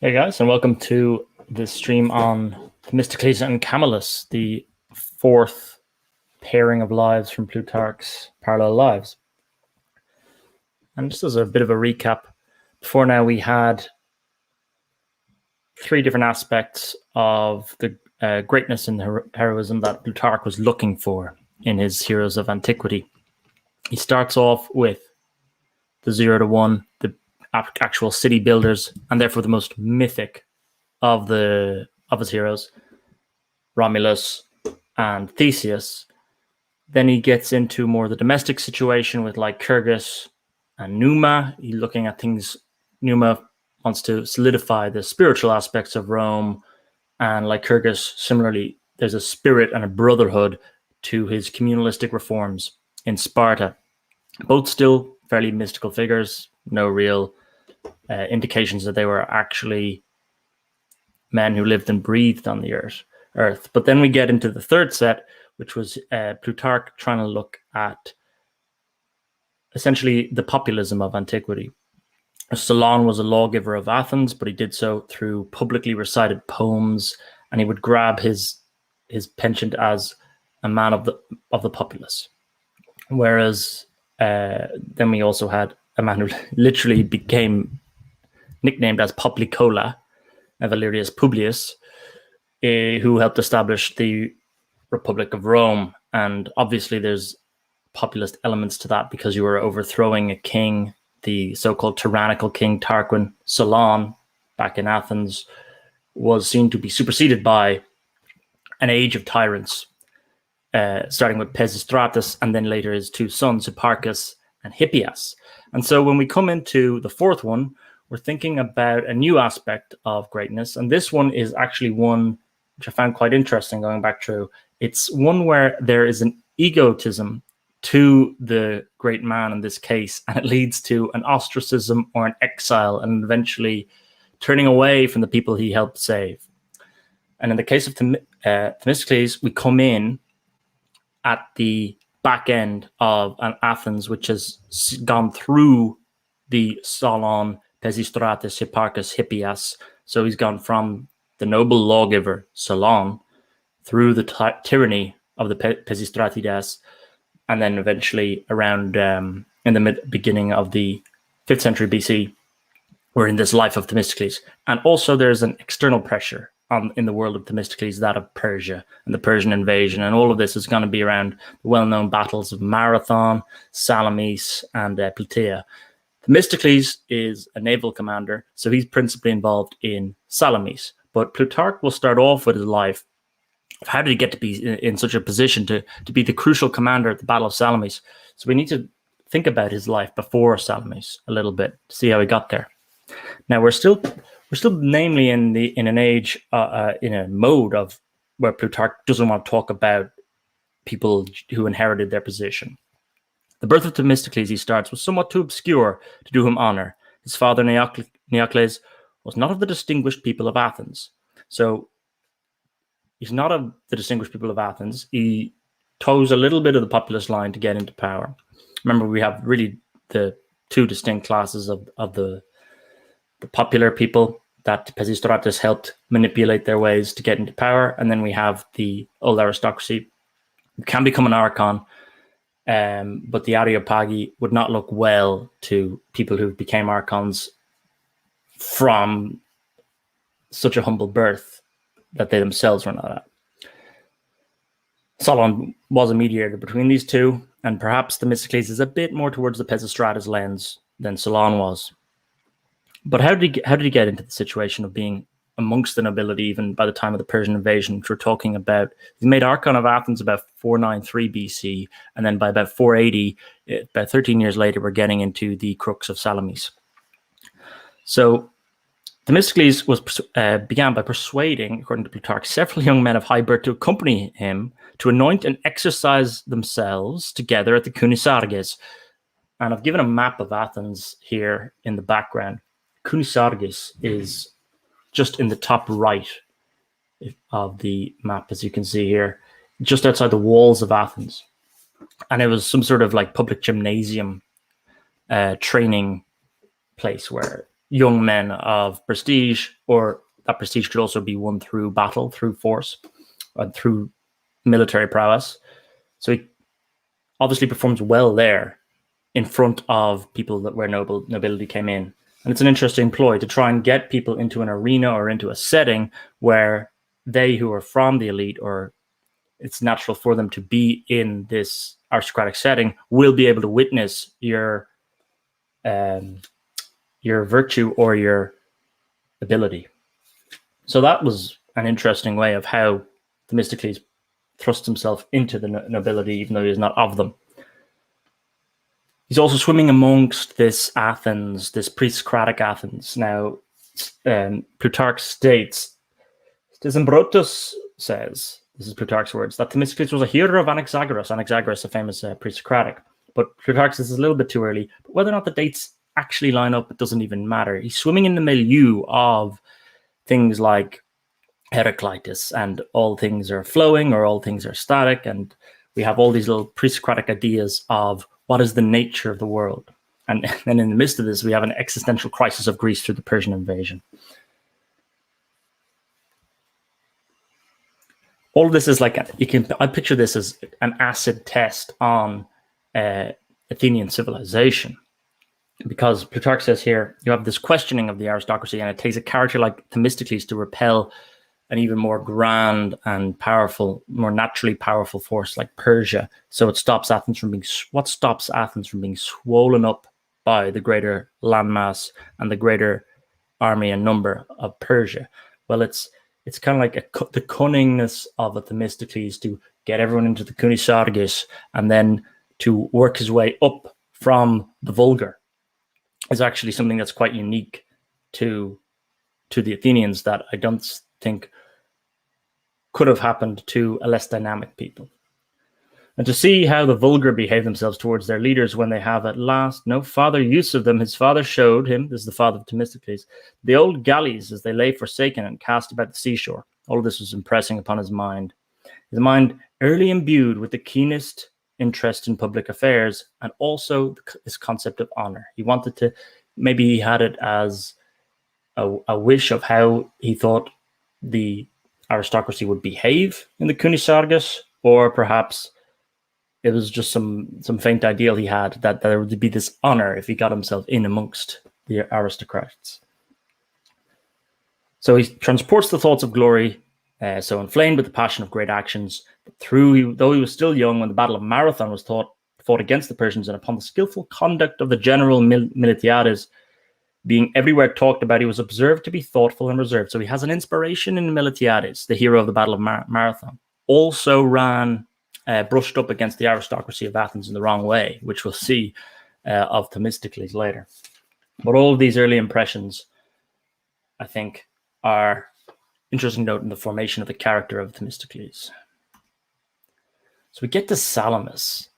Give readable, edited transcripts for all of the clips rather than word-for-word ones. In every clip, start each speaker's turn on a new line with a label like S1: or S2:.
S1: Hey guys, and welcome to this stream on Themistocles and Camillus, the fourth pairing of lives from Plutarch's Parallel Lives. And just as a bit of a recap, before now we had three different aspects of the greatness and heroism that Plutarch was looking for in his heroes of antiquity. He starts off with the 0 to 1, the actual city builders, and therefore the most mythic of his heroes, Romulus and Theseus. Then he gets into more the domestic situation with Lycurgus and Numa. He's looking at things. Numa wants to solidify the spiritual aspects of Rome, and Lycurgus, similarly, there's a spirit and a brotherhood to his communalistic reforms in Sparta. Both still fairly mystical figures, no real indications that they were actually men who lived and breathed on the earth. But then we get into the third set, which was Plutarch trying to look at essentially the populism of antiquity. Solon was a lawgiver of Athens, but he did so through publicly recited poems, and he would grab his penchant as a man of the populace. Whereas then we also had a man who literally became nicknamed as Poplicola, Valerius Publius, who helped establish the Republic of Rome. And obviously there's populist elements to that because you were overthrowing a king, the so-called tyrannical king Tarquin. Solon, back in Athens, was seen to be superseded by an age of tyrants, starting with Pisistratus and then later his two sons, Hipparchus and Hippias. And so when we come into the fourth one, we're thinking about a new aspect of greatness. And this one is actually one which I found quite interesting going back through. It's one where there is an egotism to the great man in this case, and it leads to an ostracism or an exile and eventually turning away from the people he helped save. And in the case of Themistocles, we come in at the back end of an Athens which has gone through the Solon, Pisistratus, Hipparchus, Hippias. So he's gone from the noble lawgiver Solon through the tyranny of the Pisistratides, and then eventually around in the beginning of the 5th century BC, we're in this life of Themistocles. And also there's an external pressure in the world of Themistocles, that of Persia and the Persian invasion. And all of this is going to be around the well-known battles of Marathon, Salamis, and Plataea. Themistocles is a naval commander, so he's principally involved in Salamis. But Plutarch will start off with his life. How did he get to be in such a position to be the crucial commander at the Battle of Salamis? So we need to think about his life before Salamis a little bit to see how he got there. Now we're still namely in an age in a mode of where Plutarch doesn't want to talk about people who inherited their position. The birth of Themistocles, he starts, was somewhat too obscure to do him honor. His father Neocles was not of the distinguished people of Athens. So he's not of the distinguished people of Athens. He toes a little bit of the populist line to get into power. Remember, we have really the two distinct classes of the popular people that Pisistratus helped manipulate their ways to get into power. And then we have the old aristocracy who can become an archon, but the Areopagi would not look well to people who became archons from such a humble birth that they themselves were not at. Solon was a mediator between these two, and perhaps Themistocles is a bit more towards the Pisistratus lens than Solon was. But how did he get into the situation of being amongst the nobility even by the time of the Persian invasion, which we're talking about? He made Archon of Athens about 493 BC, and then by about 480, about 13 years later, we're getting into the crux of Salamis. So Themistocles began by persuading, according to Plutarch, several young men of high birth to accompany him to anoint and exercise themselves together at the Kunisarges. And I've given a map of Athens here in the background. Kunisarges is just in the top right of the map, as you can see here, just outside the walls of Athens. And it was some sort of like public gymnasium training place where young men of prestige, or that prestige could also be won through battle, through force, and through military prowess. So he obviously performs well there in front of people that where nobility came in. And it's an interesting ploy to try and get people into an arena or into a setting where they who are from the elite, or it's natural for them to be in this aristocratic setting, will be able to witness your virtue or your ability. So that was an interesting way of how Themistocles thrust himself into the nobility, even though he is not of them. He's also swimming amongst this Athens, this pre-Socratic Athens. Now, Plutarch states, Thesembrotus says, this is Plutarch's words, that Themistocles was a hero of Anaxagoras. Anaxagoras, a famous pre-Socratic. But Plutarch says it's a little bit too early. But whether or not the dates actually line up, it doesn't even matter. He's swimming in the milieu of things like Heraclitus, and all things are flowing or all things are static. And we have all these little pre-Socratic ideas of what is the nature of the world. And then in the midst of this, we have an existential crisis of Greece through the Persian invasion. All of this is like, I picture this as an acid test on Athenian civilization. Because Plutarch says here, you have this questioning of the aristocracy, and it takes a character like Themistocles to repel an even more grand and powerful, more naturally powerful force like Persia. So it stops Athens from being, what stops Athens from being swollen up by the greater landmass and the greater army and number of Persia? Well, it's kind of like the cunningness of a Themistocles to get everyone into the Kunisargis and then to work his way up from the vulgar is actually something that's quite unique to the Athenians that I don't think could have happened to a less dynamic people. And to see how the vulgar behave themselves towards their leaders when they have at last no farther use of them, his father showed him, this is the father of Themistocles, the old galleys as they lay forsaken and cast about the seashore. All of this was impressing upon his mind early imbued with the keenest interest in public affairs, and also this concept of honor. He wanted to, maybe he had it as a wish of how he thought the aristocracy would behave in the Kunisargis, or perhaps it was just some faint ideal he had that there would be this honor if he got himself in amongst the aristocrats. So he transports the thoughts of glory, so inflamed with the passion of great actions, though he was still young when the Battle of Marathon was fought against the Persians, and upon the skillful conduct of the general Miltiades being everywhere talked about, he was observed to be thoughtful and reserved. So he has an inspiration in Miltiades, the hero of the Battle of Marathon. Also brushed up against the aristocracy of Athens in the wrong way, which we'll see of Themistocles later. But all of these early impressions, I think, are interesting to note in the formation of the character of Themistocles. So we get to Salamis,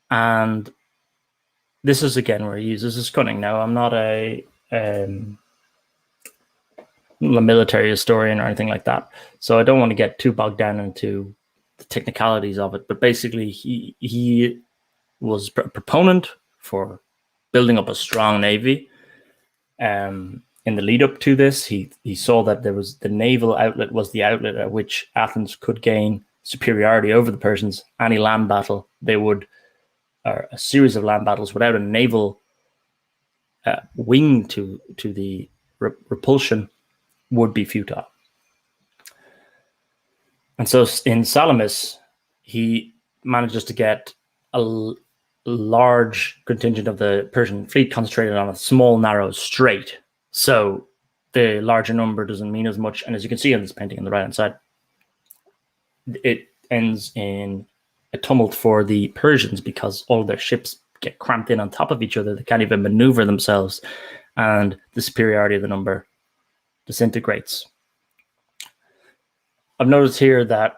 S1: and this is again where he uses his cunning. Now, I'm not a military historian or anything like that, so I don't want to get too bogged down into the technicalities of it. But basically, he was a proponent for building up a strong navy. In the lead up to this, he saw that there was the naval outlet was the outlet at which Athens could gain superiority over the Persians. Any land battle or a series of land battles without a naval wing to the repulsion would be futile. And so in Salamis, he manages to get a large contingent of the Persian fleet concentrated on a small, narrow strait. So the larger number doesn't mean as much. And as you can see on this painting on the right-hand side, it ends in a tumult for the Persians because all of their ships get cramped in on top of each other. They can't even maneuver themselves, and the superiority of the number disintegrates. I've noticed here that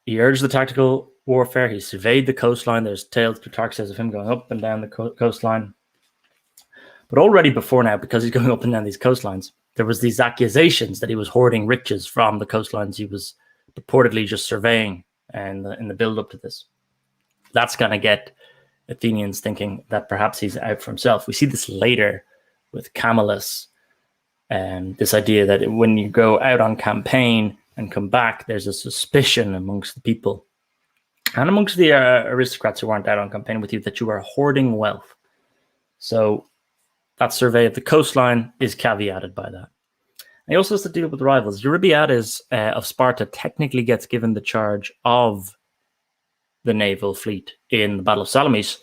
S1: he urged the tactical warfare. He surveyed the coastline. There's tales, Plutarch says, of him going up and down the coastline. But already before now, because he's going up and down these coastlines, there was these accusations that he was hoarding riches from the coastlines he was purportedly just surveying and in the build-up to this. That's going to get Athenians thinking that perhaps he's out for himself. We see this later with Camillus This idea that when you go out on campaign and come back, there's a suspicion amongst the people and amongst the aristocrats who aren't out on campaign with you that you are hoarding wealth. So that survey of the coastline is caveated by that. And he also has to deal with rivals. Eurybiades of Sparta technically gets given the charge of the naval fleet in the Battle of Salamis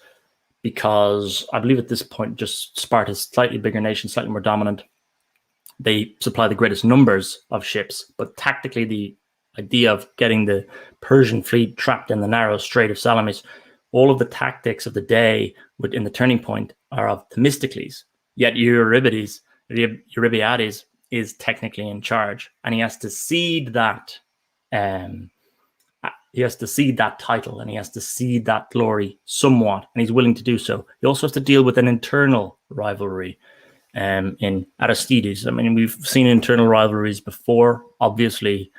S1: because I believe at this point just Sparta's slightly bigger nation, slightly more dominant. They supply the greatest numbers of ships, but tactically the idea of getting the Persian fleet trapped in the narrow Strait of Salamis, all of the tactics of the day in the turning point are of Themistocles. Yet Eurybiades is technically in charge, and he has to cede that. He has to cede that title, and he has to cede that glory somewhat, and he's willing to do so. He also has to deal with an internal rivalry in Aristides. I mean, we've seen internal rivalries before. Obviously,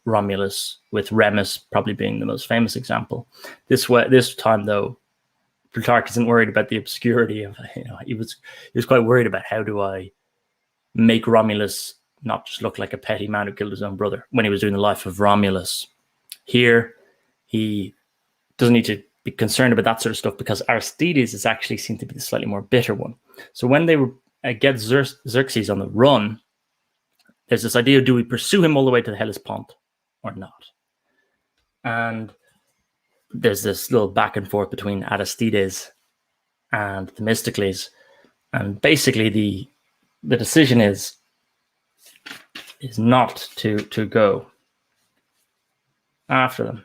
S1: Romulus with Remus probably being the most famous example. This time, though, Plutarch isn't worried about the obscurity of. He was quite worried about how do I make Romulus not just look like a petty man who killed his own brother when he was doing the life of Romulus. Here, he doesn't need to be concerned about that sort of stuff because Aristides is actually seen to be the slightly more bitter one. So when they get Xerxes on the run, there's this idea, do we pursue him all the way to the Hellespont or not? And there's this little back and forth between Aristides and Themistocles. And basically the decision is not to go after them.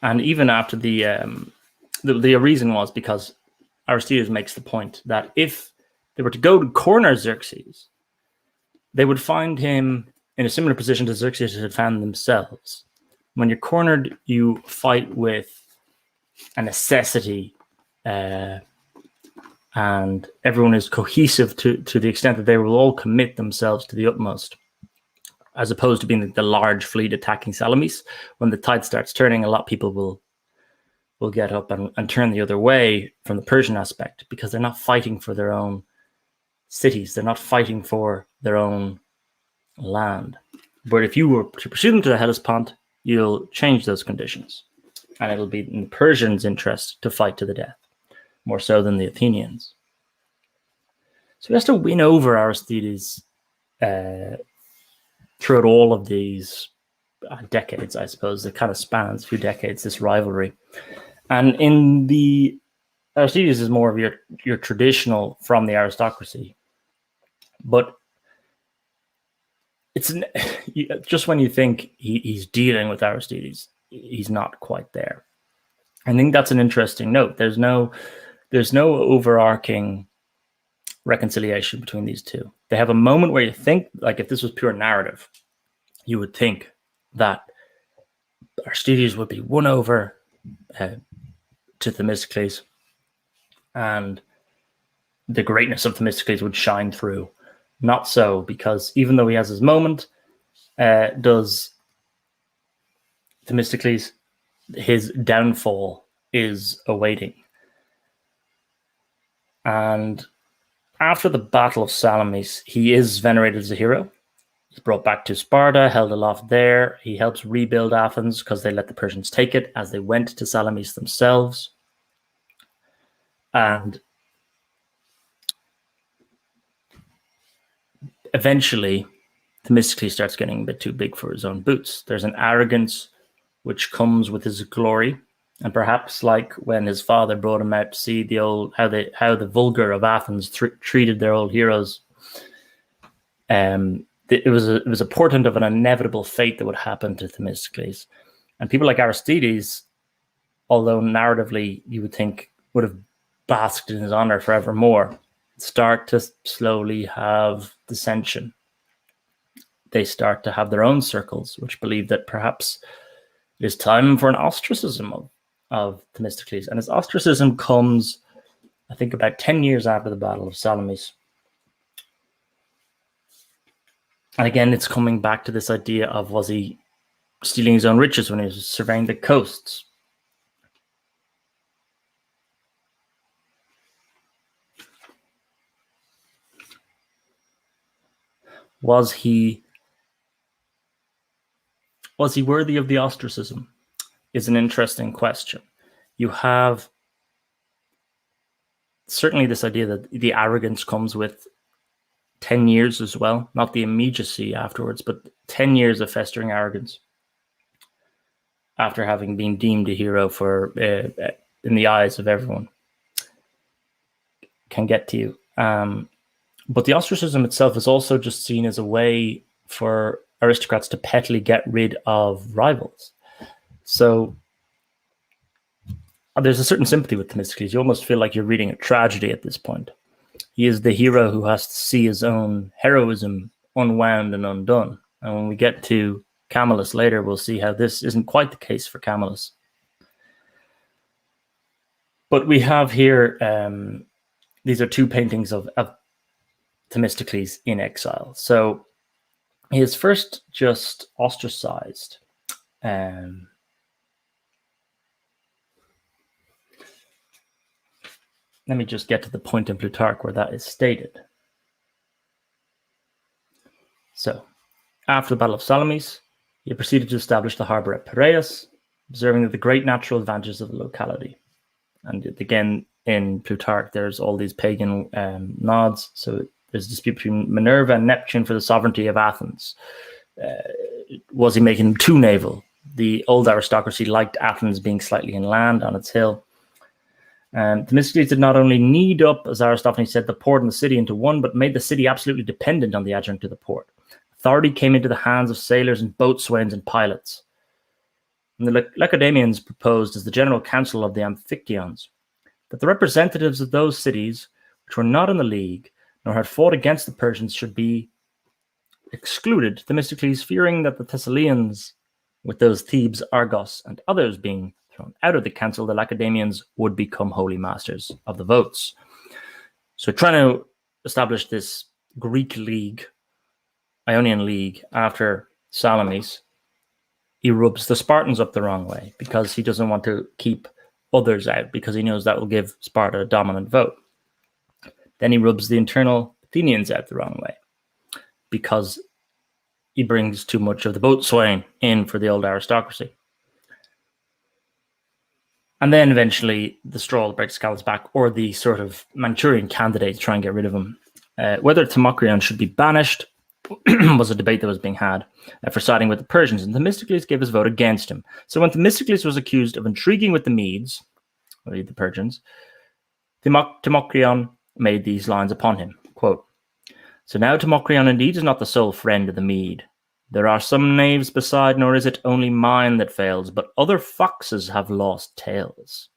S1: And even after the reason was because Aristides makes the point that if they were to go to corner Xerxes, they would find him in a similar position to Xerxes had found themselves. When you're cornered, you fight with a necessity, and everyone is cohesive to the extent that they will all commit themselves to the utmost, as opposed to being the large fleet attacking Salamis. When the tide starts turning, a lot of people will get up and turn the other way from the Persian aspect because they're not fighting for their own cities. They're not fighting for their own land. But if you were to pursue them to the Hellespont, you'll change those conditions. And it'll be in the Persians' interest to fight to the death, more so than the Athenians. So he has to win over Aristides throughout all of these decades, I suppose. It kind of spans a few decades, this rivalry. And in the Aristides is more of your traditional from the aristocracy. But it's just when you think he's dealing with Aristides, he's not quite there. I think that's an interesting note. There's no overarching reconciliation between these two. They have a moment where you think, like if this was pure narrative, you would think that Aristides would be won over to Themistocles, and the greatness of Themistocles would shine through. Not so, because even though he has his moment, does Themistocles, his downfall is awaiting. And after the Battle of Salamis, he is venerated as a hero. He's brought back to Sparta, held aloft there. He helps rebuild Athens because they let the Persians take it as they went to Salamis themselves. And eventually, Themistocles starts getting a bit too big for his own boots. There's an arrogance which comes with his glory. And perhaps like when his father brought him out to see the old how the vulgar of Athens treated their old heroes, it was a portent of an inevitable fate that would happen to Themistocles. And people like Aristides, although narratively you would think would have basked in his honor forevermore, start to slowly have dissension. They start to have their own circles, which believe that perhaps it is time for an ostracism of Themistocles. And his ostracism comes, I think, about 10 years after the Battle of Salamis. And again, it's coming back to this idea of, was he stealing his own riches when he was surveying the coasts? Was he worthy of the ostracism? Is an interesting question. You have certainly this idea that the arrogance comes with 10 years as well, not the immediacy afterwards, but 10 years of festering arrogance after having been deemed a hero for in the eyes of everyone can get to you. But the ostracism itself is also just seen as a way for aristocrats to pettily get rid of rivals. So there's a certain sympathy with Themistocles. You almost feel like you're reading a tragedy at this point. He is the hero who has to see his own heroism unwound and undone. And when we get to Camillus later, we'll see how this isn't quite the case for Camillus. But we have here, these are two paintings of Themistocles in exile. So he is first just ostracized. Let me just get to the point in Plutarch where that is stated. So, after the Battle of Salamis, he proceeded to establish the harbour at Piraeus, observing the great natural advantages of the locality. And again, in Plutarch, there's all these pagan nods. So there's a dispute between Minerva and Neptune for the sovereignty of Athens. Was he making them too naval? The old aristocracy liked Athens being slightly inland on its hill. Themistocles did not only knead up, as Aristophanes said, the port and the city into one, but made the city absolutely dependent on the adjunct to the port. Authority came into the hands of sailors and boatswains and pilots. And the Lacedaemonians proposed as the general council of the Amphictyons that the representatives of those cities which were not in the league nor had fought against the Persians should be excluded. Themistocles, fearing that the Thessalians, with those Thebes, Argos, and others being thrown out of the council, the Lacedaemonians would become holy masters of the votes. So trying to establish this Greek league, Ionian league, after Salamis, he rubs the Spartans up the wrong way because he doesn't want to keep others out because he knows that will give Sparta a dominant vote. Then he rubs the internal Athenians out the wrong way because he brings too much of the boatswain in for the old aristocracy. And then eventually the straw breaks Camillus' back, or the sort of Manchurian candidate to try and get rid of him. Whether Themistocles should be banished was a debate that was being had for siding with the Persians, and Themistocles gave his vote against him. So when Themistocles was accused of intriguing with the Medes, or the Persians, Themistocles made these lines upon him, quote, "So now Themistocles indeed is not the sole friend of the Mede. There are some knaves beside, nor is it only mine that fails, but other foxes have lost tails."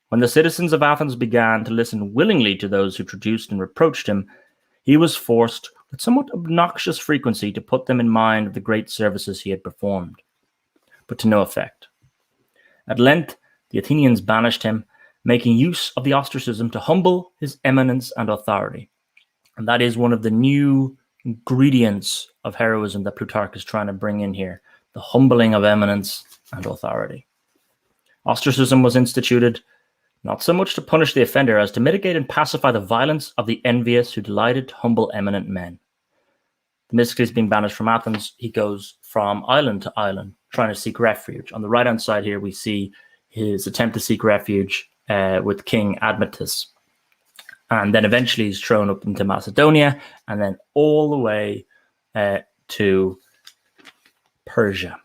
S1: When the citizens of Athens began to listen willingly to those who traduced and reproached him, he was forced with somewhat obnoxious frequency to put them in mind of the great services he had performed, but to no effect. At length, the Athenians banished him, making use of the ostracism to humble his eminence and authority. And that is one of the new ingredients of heroism that Plutarch is trying to bring in here, the humbling of eminence and authority. Ostracism was instituted not so much to punish the offender as to mitigate and pacify the violence of the envious who delighted to humble eminent men. Themistocles being banished from Athens, he goes from island to island, trying to seek refuge. On the right-hand side here, we see his attempt to seek refuge with King Admetus. And then eventually he's thrown up into Macedonia, and then all the way to Persia,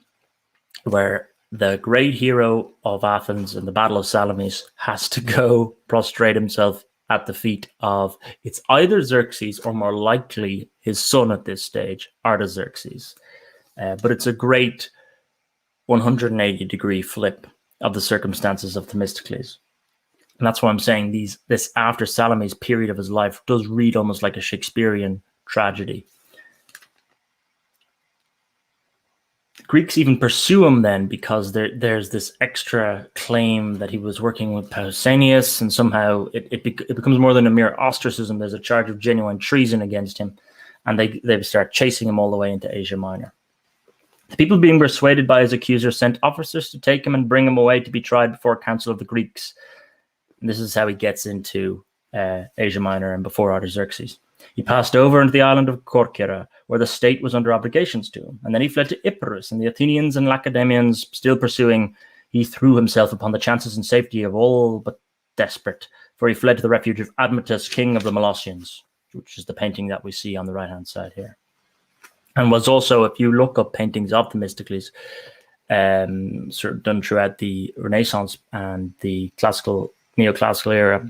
S1: where the great hero of Athens in the Battle of Salamis has to go prostrate himself at the feet of, it's either Xerxes or more likely his son at this stage, Artaxerxes. But it's a great 180-degree flip of the circumstances of Themistocles. And that's why I'm saying this after Salamis period of his life does read almost like a Shakespearean tragedy. The Greeks even pursue him then because there's this extra claim that he was working with Pausanias, and somehow it becomes more than a mere ostracism. There's a charge of genuine treason against him, and they start chasing him all the way into Asia Minor. The people being persuaded by his accuser sent officers to take him and bring him away to be tried before a council of the Greeks. And this is how he gets into Asia Minor and before Artaxerxes. He passed over into the island of Corcyra, where the state was under obligations to him, and then he fled to Epirus, and the Athenians and Lacedaemonians still pursuing, he threw himself upon the chances and safety of all but desperate, for he fled to the refuge of Admetus, king of the Molossians, which is the painting that we see on the right-hand side here. And was also, if you look up paintings of Themistocles, sort of done throughout the Renaissance and the classical, neoclassical era,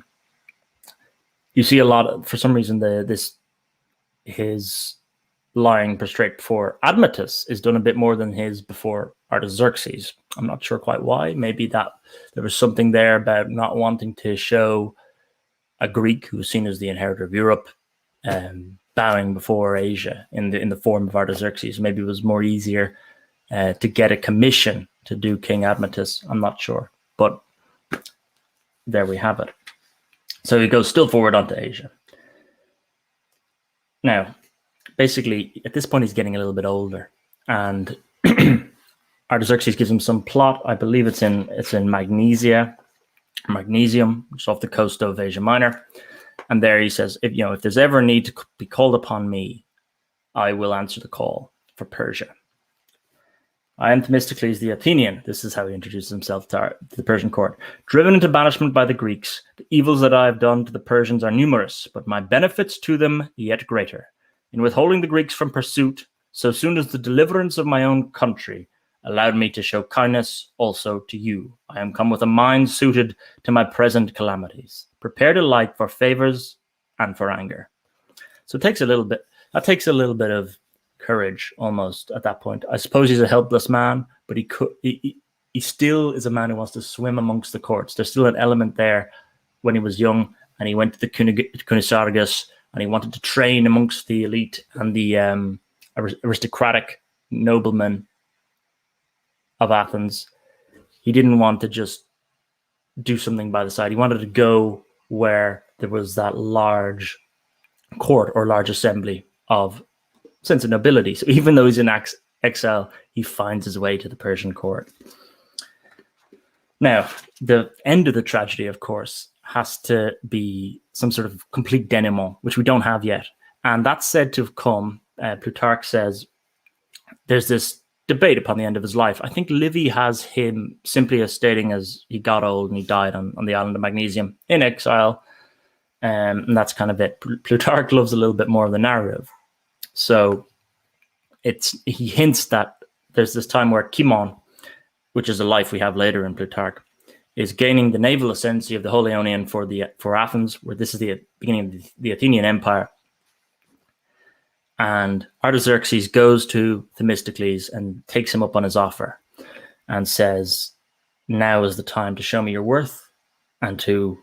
S1: you see a lot of, for some reason, his lying prostrate before Admetus is done a bit more than his before Artaxerxes. I'm not sure quite why. Maybe that there was something there about not wanting to show a Greek who was seen as the inheritor of Europe bowing before Asia in the form of Artaxerxes. Maybe it was more easier to get a commission to do King Admetus. I'm not sure, but there we have it. So he goes still forward onto Asia. Now, basically, at this point, he's getting a little bit older, and Artaxerxes gives him some plot. I believe it's in Magnesium, which is off the coast of Asia Minor. And there he says, if there's ever a need to be called upon me, I will answer the call for Persia. I am Themistocles the Athenian. This is how he introduces himself to the Persian court. Driven into banishment by the Greeks, the evils that I have done to the Persians are numerous, but my benefits to them yet greater. In withholding the Greeks from pursuit, so soon as the deliverance of my own country allowed me to show kindness also to you. I am come with a mind suited to my present calamities, prepared alike for favors and for anger. So it takes a little bit of courage almost at that point. I suppose he's a helpless man, but he still is a man who wants to swim amongst the courts. There's still an element there when he was young and he went to the Kunisargus and he wanted to train amongst the elite and the aristocratic noblemen of Athens. He didn't want to just do something by the side. He wanted to go where there was that large court or large assembly of sense of nobility. So even though he's in exile, he finds his way to the Persian court. Now, the end of the tragedy, of course, has to be some sort of complete denouement, which we don't have yet. And that's said to have come, Plutarch says, there's this debate upon the end of his life. I think Livy has him simply as stating as he got old and he died on the island of Magnesium in exile. And that's kind of it. Plutarch loves a little bit more of the narrative. So he hints that there's this time where Cimon, which is a life we have later in Plutarch, is gaining the naval ascendancy of the Holy Ionian for Athens, where this is the beginning of the Athenian Empire. And Artaxerxes goes to Themistocles and takes him up on his offer and says, now is the time to show me your worth and to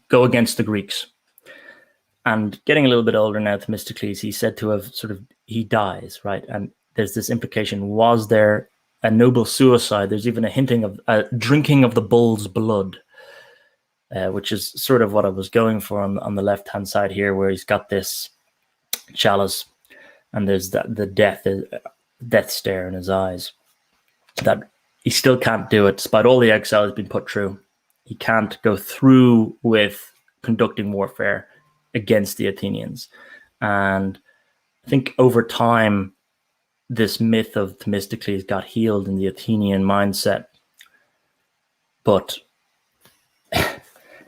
S1: go against the Greeks. And getting a little bit older now, Themistocles, he's said to have he dies, right? And there's this implication, was there a noble suicide? There's even a hinting of drinking of the bull's blood, which is sort of what I was going for on the left-hand side here, where he's got this chalice and there's the death stare in his eyes. That he still can't do it, despite all the exile he's been put through. He can't go through with conducting warfare against the Athenians. And I think over time, this myth of Themistocles got healed in the Athenian mindset. But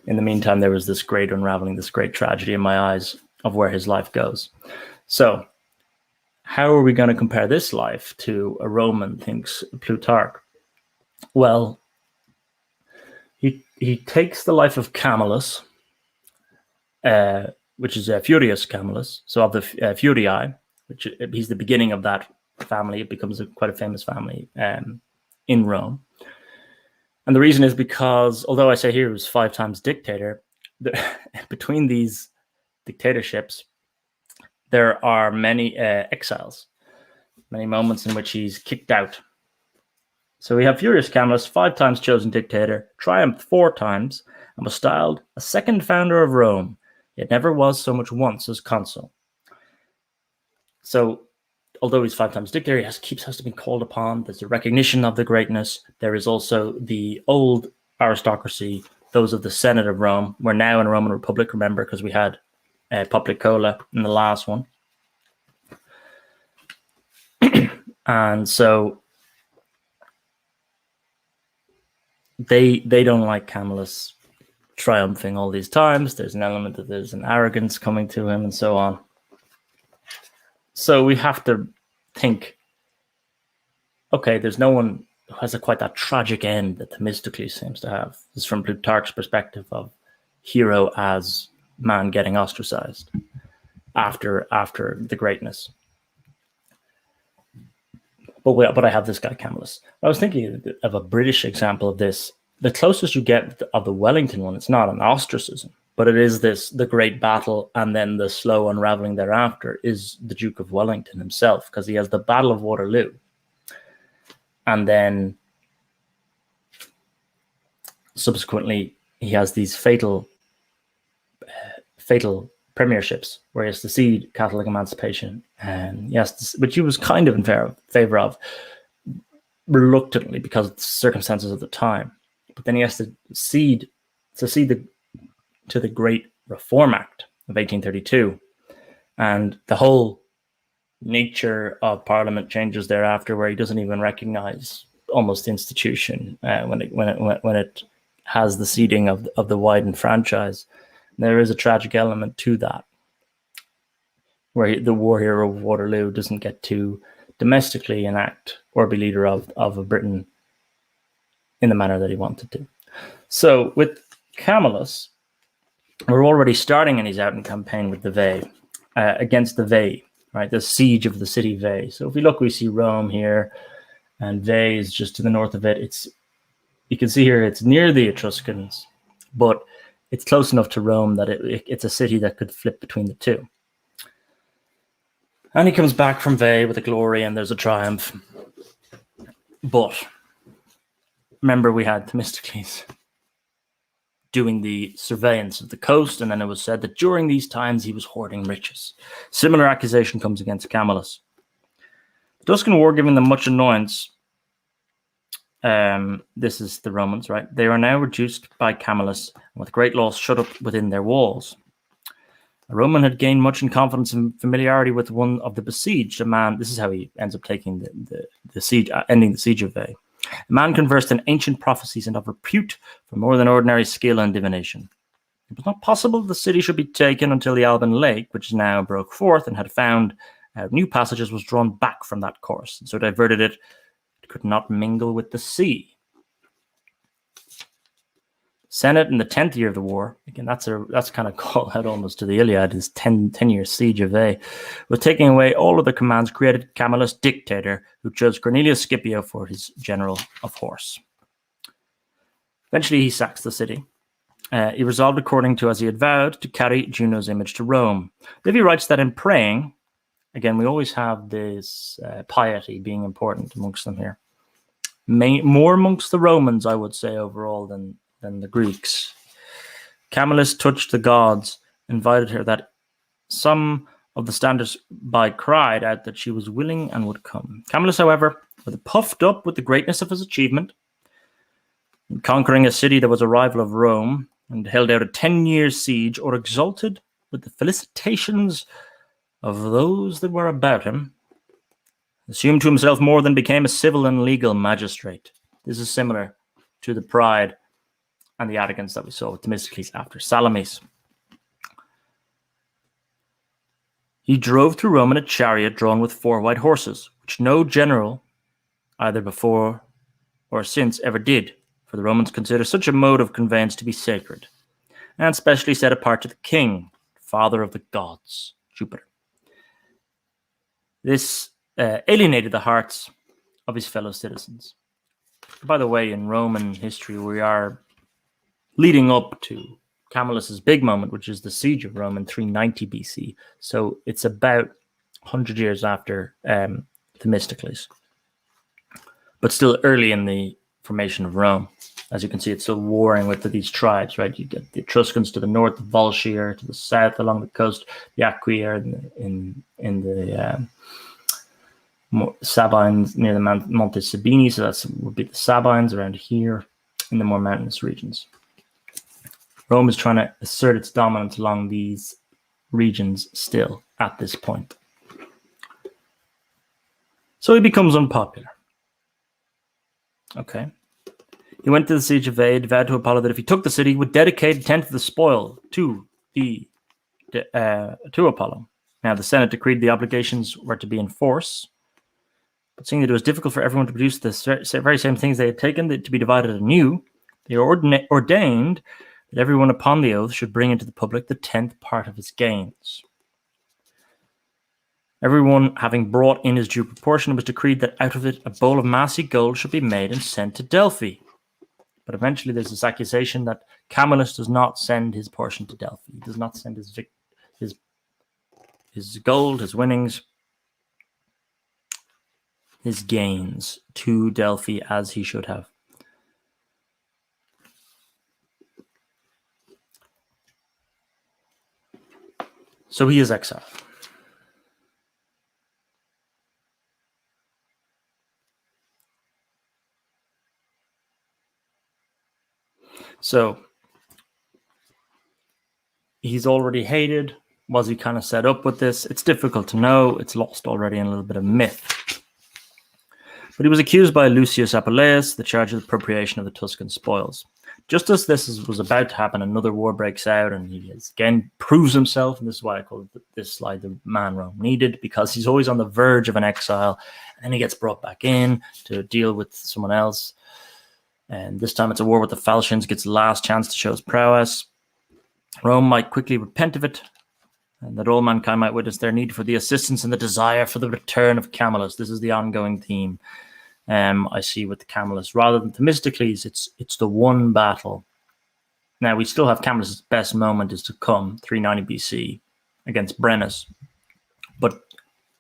S1: in the meantime, there was this great unraveling, this great tragedy in my eyes of where his life goes. So how are we going to compare this life to a Roman, thinks Plutarch? Well, he takes the life of Camillus, which is Furius Camillus, so of the Furii, which he's the beginning of that family. It becomes quite a famous family in Rome. And the reason is because, although I say here he was 5 times dictator, between these dictatorships, there are many exiles, many moments in which he's kicked out. So we have Furius Camillus, 5 times chosen dictator, triumphed 4 times, and was styled a second founder of Rome, yet never was so much once as consul. So, although he's 5 times dictator, he has to be called upon. There's a recognition of the greatness. There is also the old aristocracy, those of the Senate of Rome. We're now in a Roman Republic, remember, because we had Publicola in the last one. And so they don't like Camillus triumphing all these times. There's an element that there's an arrogance coming to him and so on. So we have to think, okay, there's no one who has quite that tragic end that Themistocles seems to have. This is from Plutarch's perspective of hero as man getting ostracized after the greatness. But I have this guy Camillus. I was thinking of a British example of this. The closest you get of the Wellington one, it's not an ostracism, but it is the great battle, and then the slow unraveling thereafter is the Duke of Wellington himself, because he has the Battle of Waterloo, and then subsequently he has these fatal premierships where he has to cede Catholic emancipation, and yes, which he was kind of in favor of reluctantly because of the circumstances of the time. But then he has to cede to the Great Reform Act of 1832, and the whole nature of Parliament changes thereafter, where he doesn't even recognize almost the institution when it has the ceding of the widened franchise. There is a tragic element to that, where the war hero of Waterloo doesn't get to domestically enact or be leader of a Britain in the manner that he wanted to. So with Camillus, we're already starting in his outing campaign with the Veii, against the Veii, right? The siege of the city Veii. So if we look, we see Rome here, and Veii is just to the north of it. You can see here it's near the Etruscans, but it's close enough to Rome that it's a city that could flip between the two. And he comes back from Veii with a glory, and there's a triumph. But remember, we had Themistocles doing the surveillance of the coast, and then it was said that during these times he was hoarding riches. Similar accusation comes against Camillus. The Tuscan War giving them much annoyance. This is the Romans, right? They are now reduced by Camillus, and with great loss shut up within their walls. A Roman had gained much in confidence and familiarity with one of the besieged, a man. This is how he ends up taking the siege, ending the siege of Veii. A man conversed in ancient prophecies and of repute for more than ordinary skill and divination. It was not possible the city should be taken until the Alban Lake, which now broke forth and had found new passages, was drawn back from that course, and so diverted it could not mingle with the sea. Senate in the 10th year of the war, again, that's kind of call out almost to the Iliad, his 10-year siege of Veii, was taking away all of the commands, created Camillus dictator, who chose Cornelius Scipio for his general of horse. Eventually he sacks the city. He resolved, according to as he had vowed, to carry Juno's image to Rome. Livy writes that in praying, again, we always have this piety being important amongst them here. More amongst the Romans, I would say, overall than the Greeks. Camillus touched the gods, invited her that some of the standers-by cried out that she was willing and would come. Camillus, however, whether puffed up with the greatness of his achievement, in conquering a city that was a rival of Rome and held out a 10-year siege, or exalted with the felicitations of those that were about him, assumed to himself more than became a civil and legal magistrate. This is similar to the pride and the arrogance that we saw with Themistocles after Salamis. He drove through Rome in a chariot drawn with 4 white horses, which no general, either before or since, ever did, for the Romans consider such a mode of conveyance to be sacred, and specially set apart to the king, father of the gods, Jupiter. This alienated the hearts of his fellow citizens. By the way, in Roman history, we are leading up to Camillus's big moment, which is the siege of Rome in 390 BC. So it's about 100 years after Themistocles, but still early in the formation of Rome. As you can see, it's still warring with these tribes, right? You get the Etruscans to the north, the Volsci are to the south along the coast, the Aqui are in the Sabines near the Monte Sabini, so that would be the Sabines around here in the more mountainous regions. Rome is trying to assert its dominance along these regions still at this point. So he becomes unpopular. Okay. He went to the siege of Veii, vowed to Apollo that if he took the city, he would dedicate a tenth of the spoil to Apollo. Now, the Senate decreed the obligations were to be in force, but seeing that it was difficult for everyone to produce the very same things they had taken to be divided anew, they ordained that everyone upon the oath should bring into the public the 10th part of his gains. Everyone having brought in his due proportion, it was decreed that out of it a bowl of massy gold should be made and sent to Delphi. But eventually there's this accusation that Camillus does not send his portion to Delphi. He does not send his gold, his winnings, his gains to Delphi as he should have. So he is exiled. So he's already hated. Was he kind of set up with this? It's difficult to know. It's lost already in a little bit of myth. But he was accused by Lucius Apuleius, the charge of the appropriation of the Tuscan spoils. Just as this was about to happen, another war breaks out, and he again proves himself. And this is why I call this slide the man Rome needed, because he's always on the verge of an exile, and then he gets brought back in to deal with someone else. And this time it's a war with the Falchians, gets the last chance to show his prowess. Rome might quickly repent of it, and that all mankind might witness their need for the assistance and the desire for the return of Camillus. This is the ongoing theme I see with the Camillus. Rather than Themistocles, it's the one battle. Now, we still have Camillus' best moment is to come, 390 BC, against Brennus. But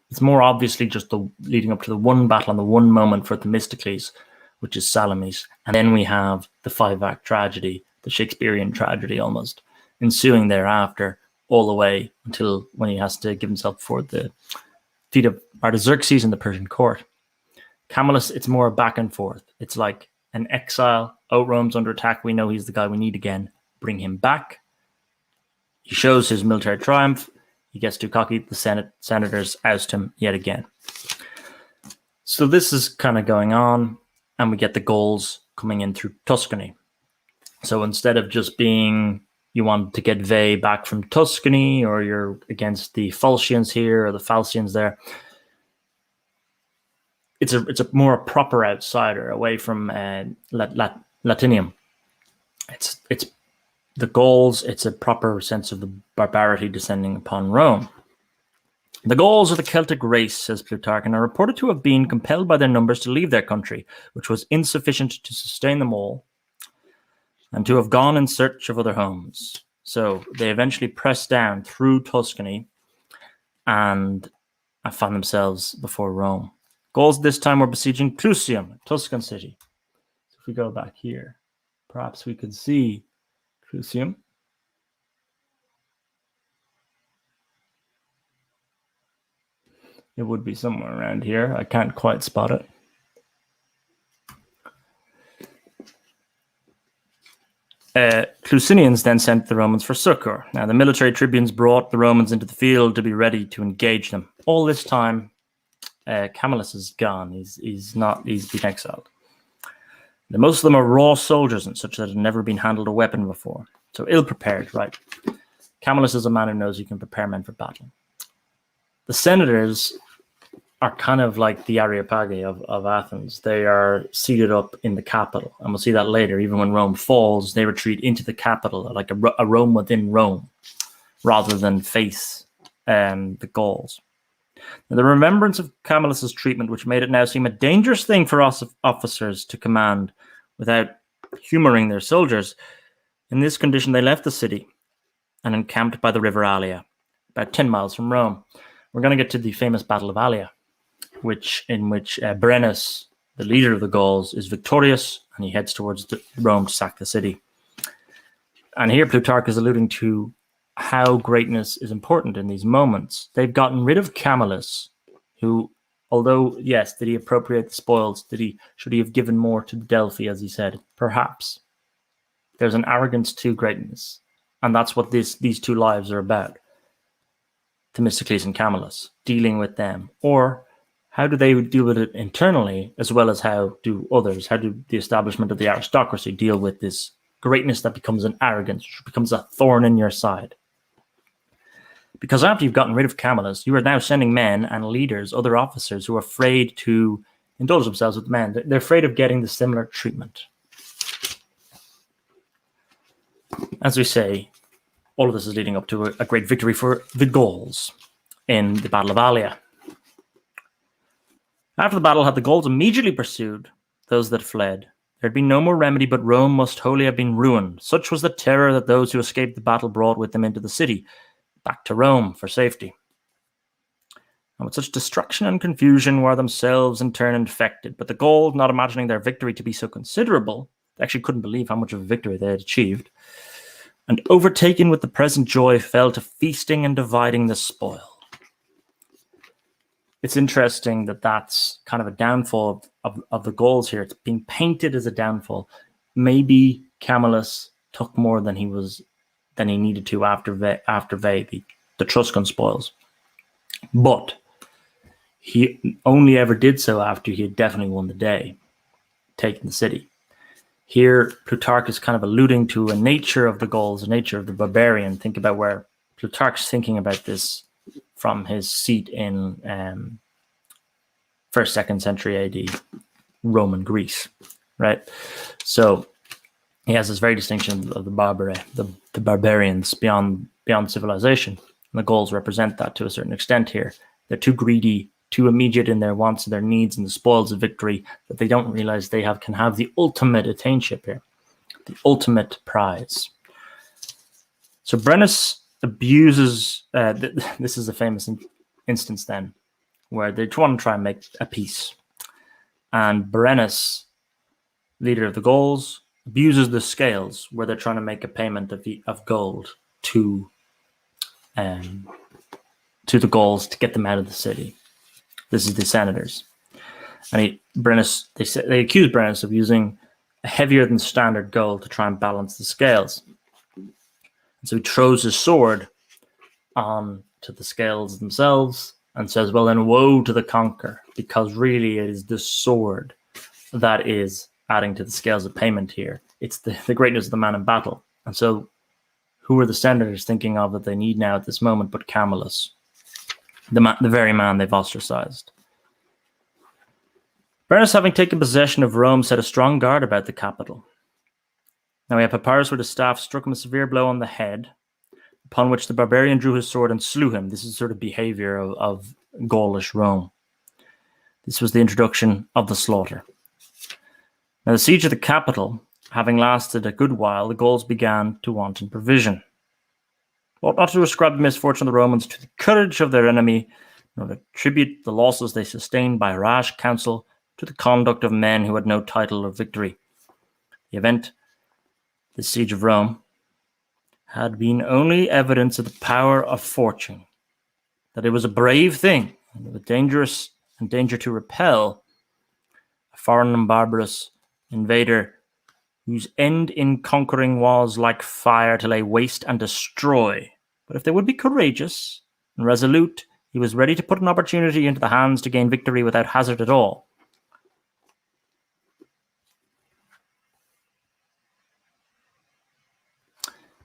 S1: it's more obviously just the leading up to the one battle and the one moment for Themistocles, which is Salamis. And then we have the 5-act tragedy, the Shakespearean tragedy almost, ensuing thereafter all the way until when he has to give himself before the feet of Artaxerxes in the Persian court. Camillus, it's more back and forth. It's like an exile. Oh, Rome's under attack. We know he's the guy we need again. Bring him back. He shows his military triumph. He gets too cocky. The senators oust him yet again. So this is kind of going on, and we get the Gauls coming in through Tuscany. So instead of just being you want to get Veii back from Tuscany, or you're against the Falchians here or the Falcians there, it's a more proper outsider away from Latinium. It's the Gauls. It's a proper sense of the barbarity descending upon Rome. The Gauls are the Celtic race, says Plutarch, and are reported to have been compelled by their numbers to leave their country, which was insufficient to sustain them all, and to have gone in search of other homes. So they eventually pressed down through Tuscany and found themselves before Rome. Gauls this time were besieging Clusium, a Tuscan city. So if we go back here, perhaps we could see Clusium. It would be somewhere around here. I can't quite spot it. Clusinians then sent the Romans for succor. Now, the military tribunes brought the Romans into the field to be ready to engage them. All this time, Camillus is gone. He's been exiled. Now, most of them are raw soldiers and such that had never been handled a weapon before. So ill-prepared, right? Camillus is a man who knows he can prepare men for battle. The senators are kind of like the Areopagi of Athens. They are seated up in the capital. And we'll see that later. Even when Rome falls, they retreat into the capital, like a Rome within Rome, rather than face the Gauls. Now, the remembrance of Camillus' treatment, which made it now seem a dangerous thing for officers to command without humoring their soldiers, in this condition they left the city and encamped by the river Allia, about 10 miles from Rome. We're going to get to the famous Battle of Allia, in which Brennus, the leader of the Gauls, is victorious, and he heads towards Rome to sack the city. And here Plutarch is alluding to how greatness is important in these moments. They've gotten rid of Camillus, who, although, yes, did he appropriate the spoils? Should he have given more to Delphi, as he said? Perhaps. There's an arrogance to greatness, and that's what these two lives are about. Themistocles and Camillus, dealing with them? Or how do they deal with it internally, as well as how do others, how do the establishment of the aristocracy deal with this greatness that becomes an arrogance, which becomes a thorn in your side? Because after you've gotten rid of Camillus, you are now sending men and leaders, other officers, who are afraid to indulge themselves with men. They're afraid of getting the similar treatment. As we say, all of this is leading up to a great victory for the Gauls in the Battle of Allia. After the battle, had the Gauls immediately pursued those that fled, there had been no more remedy, but Rome must wholly have been ruined. Such was the terror that those who escaped the battle brought with them into the city, back to Rome for safety. And with such destruction and confusion were themselves in turn infected. But the Gauls, not imagining their victory to be so considerable, they actually couldn't believe how much of a victory they had achieved, and overtaken with the present joy, fell to feasting and dividing the spoil. It's interesting that that's kind of a downfall of the Gauls here. It's being painted as a downfall. Maybe Camillus took more than he needed to after the Etruscan spoils, but he only ever did so after he had definitely won the day, taken the city. Here, Plutarch is kind of alluding to a nature of the Gauls, a nature of the barbarian. Think about where Plutarch's thinking about this from his seat in 1st, 2nd century AD Roman Greece, right? So he has this very distinction of the barbarians beyond civilization. And the Gauls represent that to a certain extent here. They're too greedy, too immediate in their wants and their needs and the spoils of victory that they don't realize they can have the ultimate attainship here, the ultimate prize. So Brennus abuses, this is a famous instance then, where they want to try and make a peace. And Brennus, leader of the Gauls, abuses the scales where they're trying to make a payment of gold to the Gauls to get them out of the city. This is the senators. And they accuse Brennus of using heavier than standard gold to try and balance the scales. And so he throws his sword on to the scales themselves and says, well, then woe to the conqueror, because really it is the sword that is adding to the scales of payment here. It's the greatness of the man in battle. And so who are the senators thinking of that they need now at this moment but Camillus, the very man they've ostracized? Brennus, having taken possession of Rome, set a strong guard about the capital. Now we have Papyrus with his staff struck him a severe blow on the head, upon which the barbarian drew his sword and slew him. This is sort of behavior of Gaulish Rome. This was the introduction of the slaughter. Now the siege of the capital, having lasted a good while, the Gauls began to want in provision. Ought not to ascribe the misfortune of the Romans to the courage of their enemy, nor to attribute the losses they sustained by rash counsel to the conduct of men who had no title of victory. The event, the siege of Rome, had been only evidence of the power of fortune, that it was a brave thing, and with dangerous and danger to repel a foreign and barbarous invader whose end in conquering was like fire to lay waste and destroy. But if they would be courageous and resolute, he was ready to put an opportunity into the hands to gain victory without hazard at all.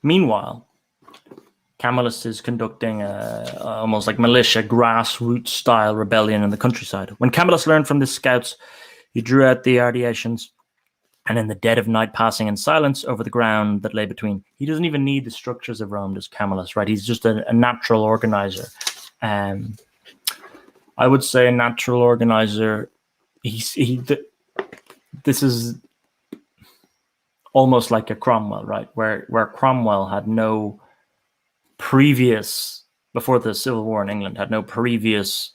S1: Meanwhile, Camillus is conducting almost like militia, grassroots-style rebellion in the countryside. When Camillus learned from the scouts, he drew out the Ardeatians, and in the dead of night, passing in silence over the ground that lay between. He doesn't even need the structures of Rome, does Camillus, right? He's just a natural organizer. I would say a natural organizer. This is almost like a Cromwell, right? Where Cromwell had no previous, before the Civil War in England, had no previous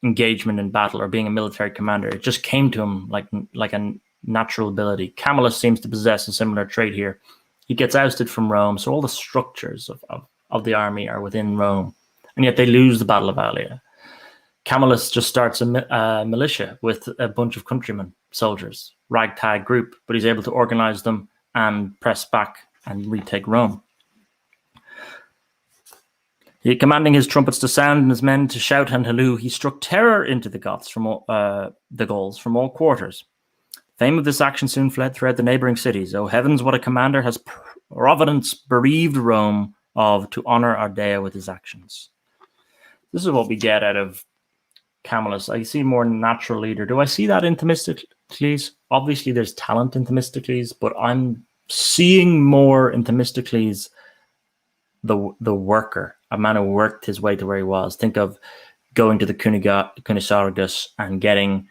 S1: engagement in battle or being a military commander. It just came to him like a natural ability. Camillus seems to possess a similar trait here. He gets ousted from Rome, so all the structures of the army are within Rome, and yet they lose the Battle of Allia. Camillus just starts a militia with a bunch of countrymen, soldiers, ragtag group, but he's able to organize them and press back and retake Rome. He, commanding his trumpets to sound and his men to shout and halloo, he struck terror into the Goths from the Gauls from all quarters. Fame of this action soon fled throughout the neighboring cities. O heavens, what a commander has Providence bereaved Rome of to honor Ardea with his actions. This is what we get out of Camillus. I see more natural leader. Do I see that in Themistocles? Obviously, there's talent in Themistocles, but I'm seeing more in Themistocles the worker, a man who worked his way to where he was. Think of going to the Kunisargus and getting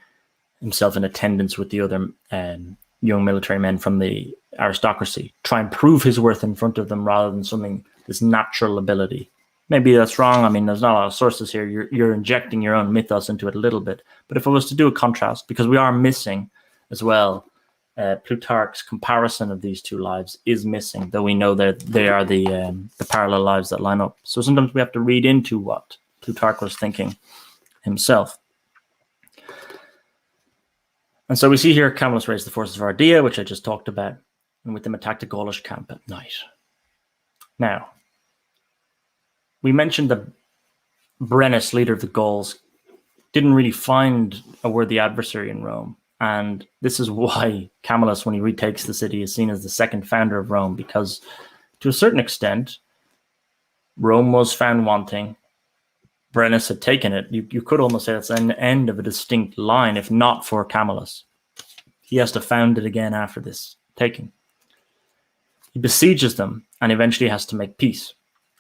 S1: himself in attendance with the other young military men from the aristocracy. Try and prove his worth in front of them rather than this natural ability. Maybe that's wrong. I mean, there's not a lot of sources here. You're injecting your own mythos into it a little bit. But if I was to do a contrast, because we are missing as well, Plutarch's comparison of these two lives is missing, though we know that they are the parallel lives that line up. So sometimes we have to read into what Plutarch was thinking himself. And so we see here Camillus raised the forces of Ardea, which I just talked about, and with them attacked the Gaulish camp at night. Now, we mentioned that Brennus, leader of the Gauls, didn't really find a worthy adversary in Rome. And this is why Camillus, when he retakes the city, is seen as the second founder of Rome, because to a certain extent, Rome was found wanting. Brennus had taken it. You could almost say that's an end of a distinct line, if not for Camillus. He has to found it again after this taking. He besieges them and eventually has to make peace.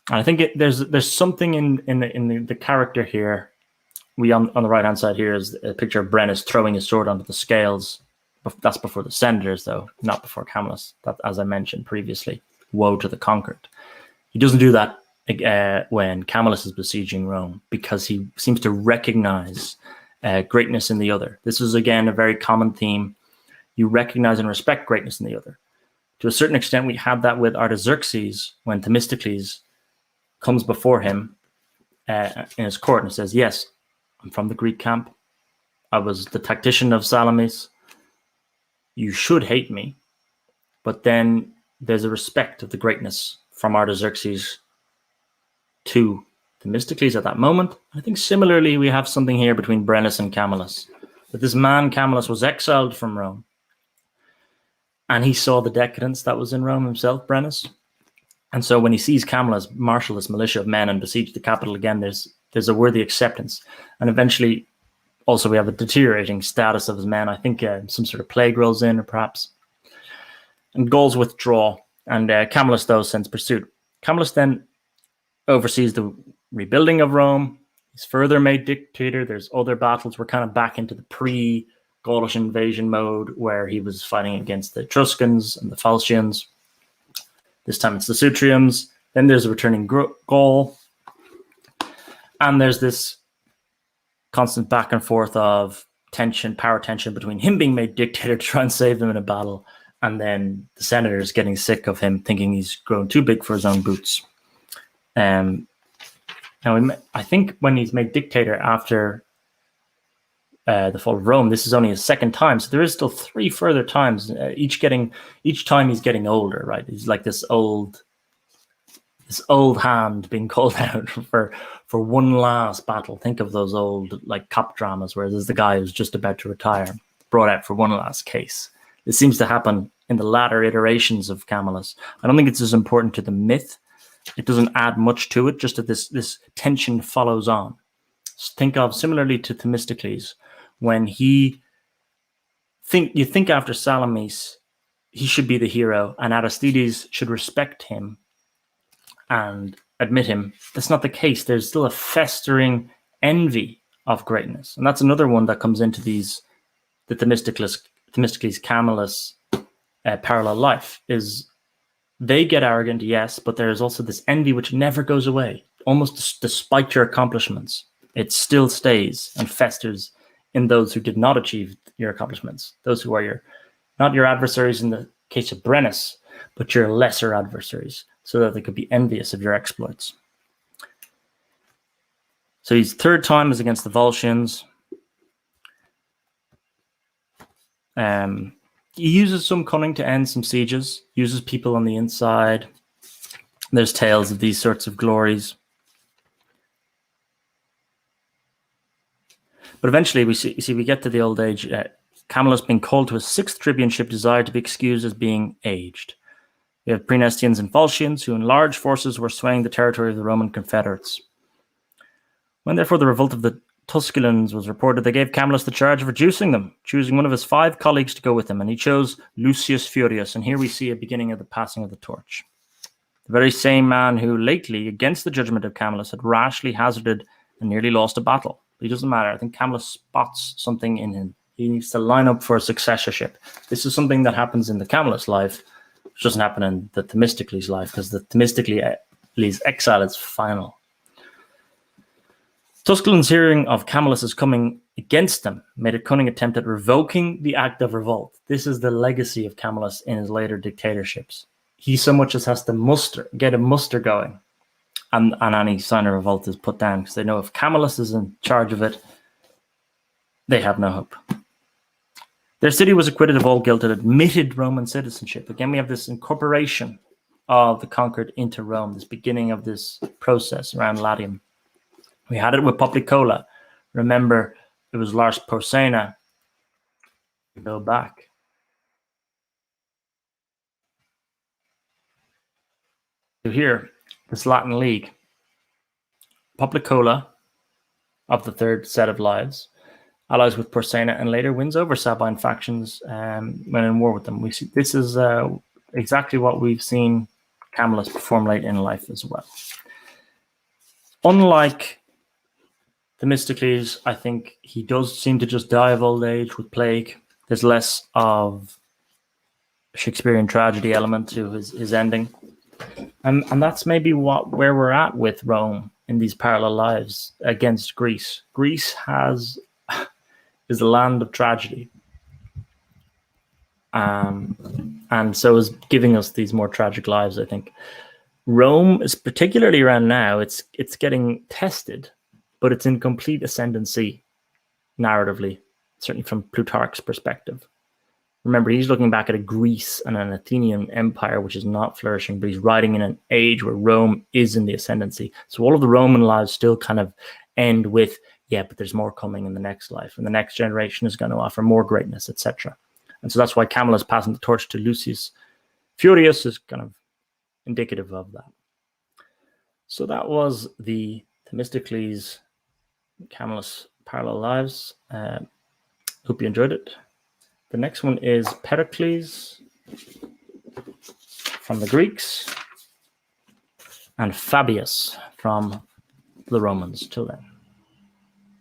S1: And I think there's something in the character here. We on the right hand side here is a picture of Brennus throwing his sword onto the scales. That's before the senators, though, not before Camillus. That, as I mentioned previously, woe to the conquered. He doesn't do that when Camillus is besieging Rome, because he seems to recognize greatness in the other. This is, again, a very common theme. You recognize and respect greatness in the other. To a certain extent, we had that with Artaxerxes when Themistocles comes before him in his court and says, yes, I'm from the Greek camp. I was the tactician of Salamis. You should hate me. But then there's a respect of the greatness from Artaxerxes to Themistocles at that moment. I think similarly we have something here between Brennus and Camillus. That this man, Camillus, was exiled from Rome. And he saw the decadence that was in Rome himself, Brennus. And so when he sees Camillus marshal this militia of men and besiege the capital again, there's a worthy acceptance. And eventually, also, we have a deteriorating status of his men. I think some sort of plague rolls in, or perhaps. And Gauls withdraw. And Camillus, though, sends pursuit. Camillus then oversees the rebuilding of Rome. He's further made dictator. There's other battles. We're kind of back into the pre-Gaulish invasion mode, where he was fighting against the Etruscans and the Falcians. This time it's the Sutriums. Then there's a returning Gaul. And there's this constant back and forth of tension, power tension between him being made dictator to try and save them in a battle, and then the senators getting sick of him, thinking he's grown too big for his own boots. Now, I think when he's made dictator after the fall of Rome, this is only his second time. So there is still 3 further times, each time he's getting older, right? He's like this old hand being called out for one last battle. Think of those old like cop dramas where there's the guy who's just about to retire, brought out for one last case. This seems to happen in the latter iterations of Camillus. I don't think it's as important to the myth. It doesn't add much to it, just that this tension follows on. Think of similarly to Themistocles, when you think after Salamis, he should be the hero, and Aristides should respect him and admit him. That's not the case. There's still a festering envy of greatness. And that's another one that comes into the Themistocles Camillus parallel life, is they get arrogant, yes, but there is also this envy which never goes away. Almost despite your accomplishments, it still stays and festers in those who did not achieve your accomplishments, those who are not your adversaries in the case of Brennus, but your lesser adversaries, so that they could be envious of your exploits. So his third time is against the Volscians. He uses some cunning to end some sieges, uses people on the inside. There's tales of these sorts of glories. But eventually, we get to the old age. Camillus, being called to his 6th tribuneship, desired to be excused as being aged. We have Praenestians and Volscians, who in large forces were swaying the territory of the Roman confederates. When therefore the revolt of the Tusculans was reported, they gave Camillus the charge of reducing them, choosing one of his 5 colleagues to go with him, and he chose Lucius Furius. And here we see a beginning of the passing of the torch. The very same man who lately, against the judgment of Camillus, had rashly hazarded and nearly lost a battle. But it doesn't matter. I think Camillus spots something in him. He needs to line up for a successorship. This is something that happens in the Camillus life, which doesn't happen in the Themistocles life, because the Themistocles exile is final. Tusculans, hearing of Camillus coming against them, made a cunning attempt at revoking the act of revolt. This is the legacy of Camillus in his later dictatorships. He so much as has to get a muster going, and any sign of revolt is put down, because they know if Camillus is in charge of it, they have no hope. Their city was acquitted of all guilt and admitted Roman citizenship. Again, we have this incorporation of the conquered into Rome, this beginning of this process around Latium. We had it with Poplicola. Remember, it was Lars Porsena. Go back. So here, this Latin League. Poplicola, of the 3rd set of lives, allies with Porsena and later wins over Sabine factions when in war with them. We see this is exactly what we've seen Camillus perform late in life as well. Unlike Themistocles, I think he does seem to just die of old age with plague. There's less of Shakespearean tragedy element to his ending. And that's maybe where we're at with Rome in these parallel lives against Greece. Greece is the land of tragedy. And so is giving us these more tragic lives, I think. Rome is particularly around now, it's getting tested, but it's in complete ascendancy narratively, certainly from Plutarch's perspective. Remember, he's looking back at a Greece and an Athenian empire which is not flourishing, but he's writing in an age where Rome is in the ascendancy. So all of the Roman lives still kind of end with, yeah, but there's more coming in the next life, and the next generation is going to offer more greatness, etc. And so that's why Camillus passing the torch to Lucius Furius is kind of indicative of that. So that was the Themistocles Camillus parallel lives. Hope you enjoyed it. The next one is Pericles from the Greeks and Fabius from the Romans. Till then.